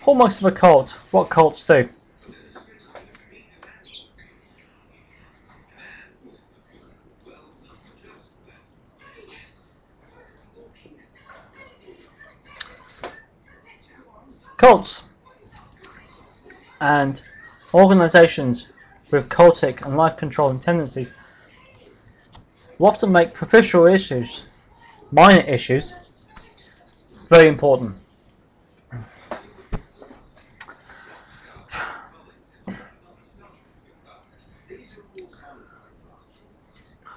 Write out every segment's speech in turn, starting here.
Hallmarks of a cult. What cults do. Cults and organisations with cultic and life-controlling tendencies will often make superficial issues, minor issues, very important.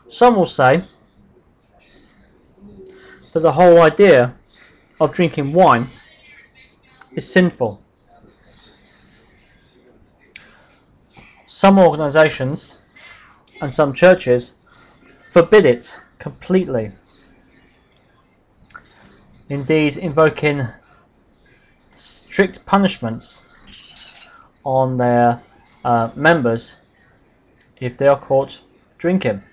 Some will say that the whole idea of drinking wine is sinful. Some organisations and some churches forbid it completely, indeed invoking strict punishments on their members if they are caught drinking.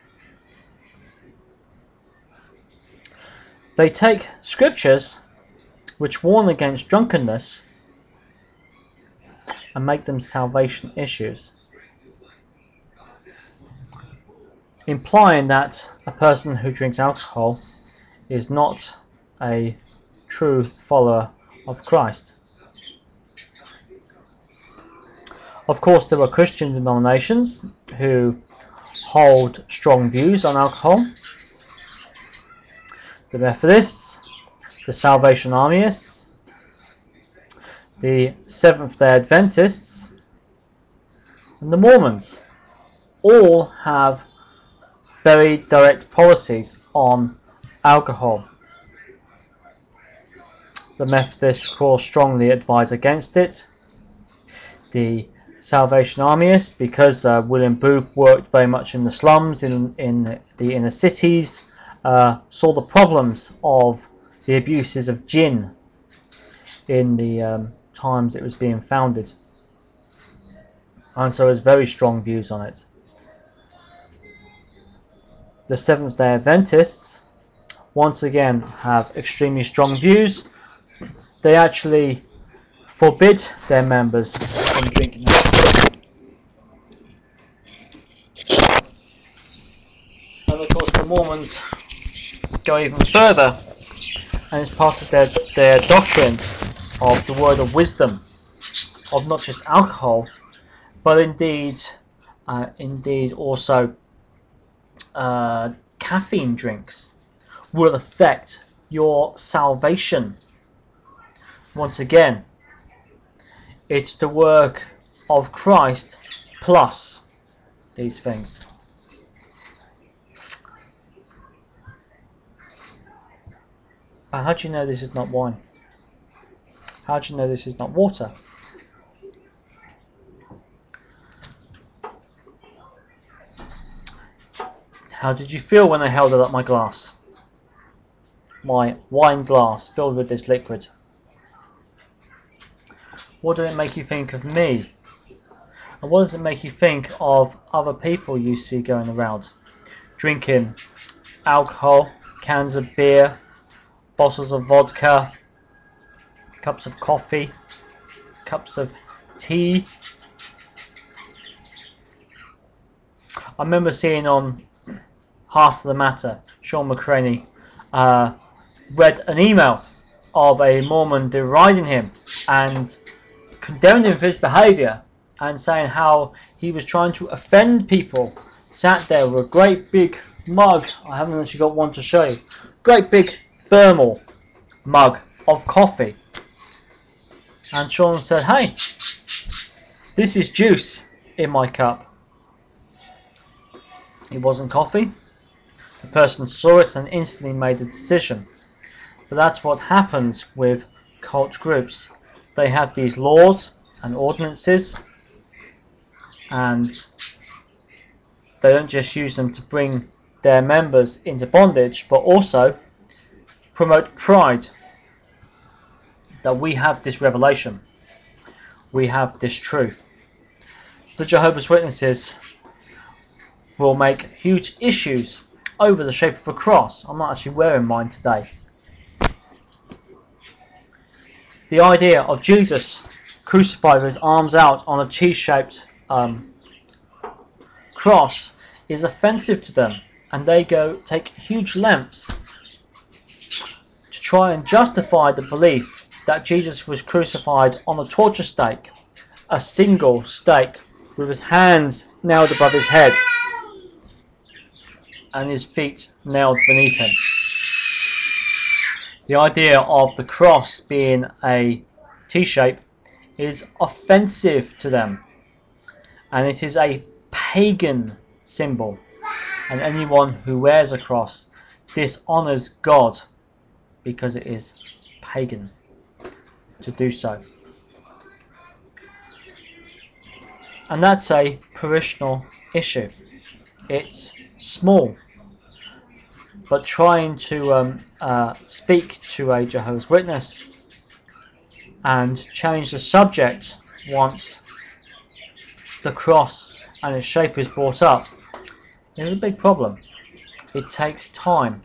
They take scriptures which warn against drunkenness and make them salvation issues, implying that a person who drinks alcohol is not a true follower of Christ. Of course, there are Christian denominations who hold strong views on alcohol. The Methodists, the Salvation Armyists, the Seventh-day Adventists, and the Mormons all have very direct policies on alcohol. The Methodists, of course, strongly advise against it. The Salvation Armyists, because William Booth worked very much in the slums, in the inner cities, saw the problems of the abuses of gin in the times it was being founded, and so has very strong views on it. The Seventh-day Adventists once again have extremely strong views. They actually forbid their members from drinking alcohol. And of course the Mormons go even further, and it's part of their doctrines of the word of wisdom, of not just alcohol, but indeed also caffeine drinks will affect your salvation. Once again, it's the work of Christ plus these things. How do you know this is not wine? How do you know this is not water? How did you feel when I held up my glass? My wine glass filled with this liquid. What did it make you think of me? And what does it make you think of other people you see going around? Drinking alcohol, cans of beer, bottles of vodka, cups of coffee, cups of tea. I remember seeing on Heart of the Matter, Sean McCraney read an email of a Mormon deriding him and condemning him for his behaviour and saying how he was trying to offend people. Sat there with a great big mug, I haven't actually got one to show you, great big thermal mug of coffee, and Sean said, "Hey, this is juice in my cup." It wasn't coffee. The person saw it and instantly made a decision. But that's what happens with cult groups. They have these laws and ordinances, and they don't just use them to bring their members into bondage, but also promote pride that we have this revelation, we have this truth. The Jehovah's Witnesses will make huge issues over the shape of a cross. I'm not actually wearing mine today. The idea of Jesus crucified with his arms out on a T-shaped cross is offensive to them, and they take huge lengths to try and justify the belief that Jesus was crucified on a torture stake, a single stake with his hands nailed above his head and his feet nailed beneath him. The idea of the cross being a T-shape is offensive to them, and it is a pagan symbol, and anyone who wears a cross dishonours God because it is pagan to do so. And that's a parishional issue. It's small, but trying to speak to a Jehovah's Witness and change the subject once the cross and its shape is brought up is a big problem. It takes time.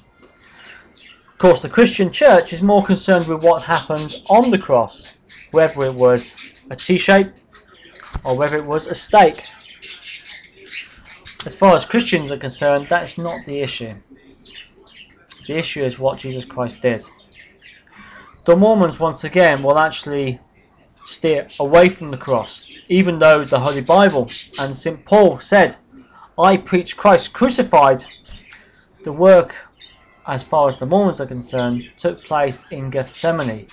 Of course, the Christian church is more concerned with what happened on the cross, whether it was a T-shape or whether it was a stake. As far as Christians are concerned, that's not the issue. The issue is what Jesus Christ did. The Mormons, once again, will actually steer away from the cross, even though the Holy Bible and St. Paul said, "I preach Christ crucified." The work, as far as the Mormons are concerned, took place in Gethsemane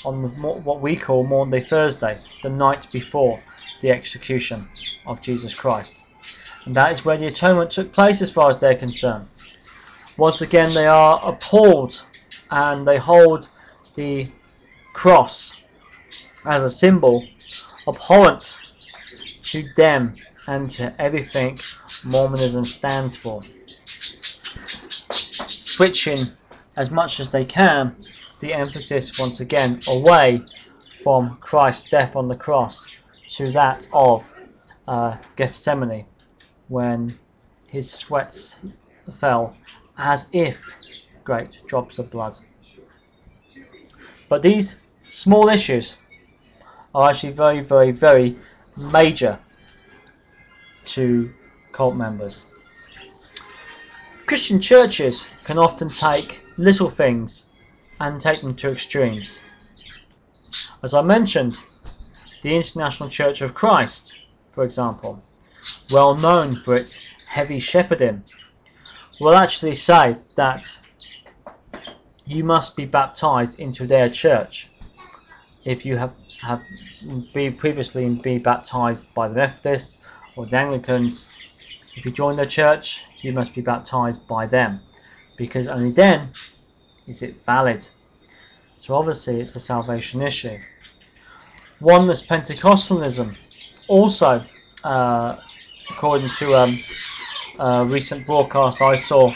on what we call Maundy Thursday, the night before the execution of Jesus Christ. And that is where the atonement took place as far as they're concerned. Once again, they are appalled, and they hold the cross as a symbol abhorrent to them and to everything Mormonism stands for. Switching as much as they can the emphasis once again away from Christ's death on the cross to that of Gethsemane, when his sweats fell as if great drops of blood. But these small issues are actually very, very, very major to cult members. Christian churches can often take little things and take them to extremes. As I mentioned, the International Church of Christ, for example, well known for its heavy shepherding, will actually say that you must be baptized into their church. If you have been previously been baptized by the Methodists or the Anglicans, if you join their church, you must be baptized by them, because only then is it valid. So obviously it's a salvation issue. Oneness Pentecostalism also, according to a recent broadcast I saw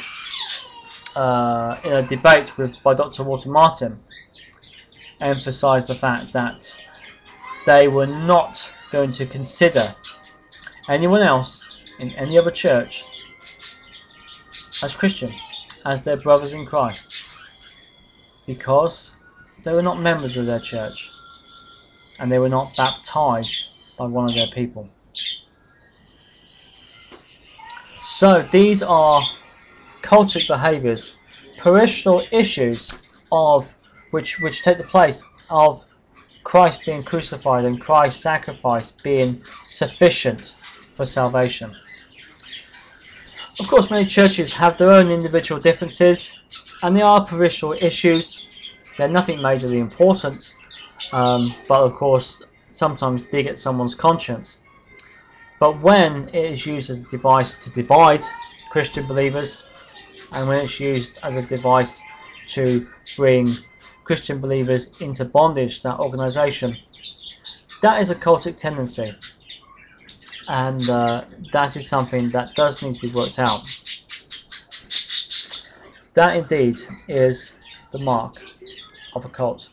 in a debate by Dr. Walter Martin, emphasised the fact that they were not going to consider anyone else in any other church as Christian, as their brothers in Christ, because they were not members of their church and they were not baptized by one of their people. So these are cultic behaviours, parishional issues of which take the place of Christ being crucified and Christ's sacrifice being sufficient for salvation. Of course, many churches have their own individual differences, and they are parishional issues. They're nothing majorly important, but of course sometimes dig at someone's conscience. But when it is used as a device to divide Christian believers, and when it's used as a device to bring Christian believers into bondage to that organisation, that is a cultic tendency, and that is something that does need to be worked out. That indeed is the mark of a cult.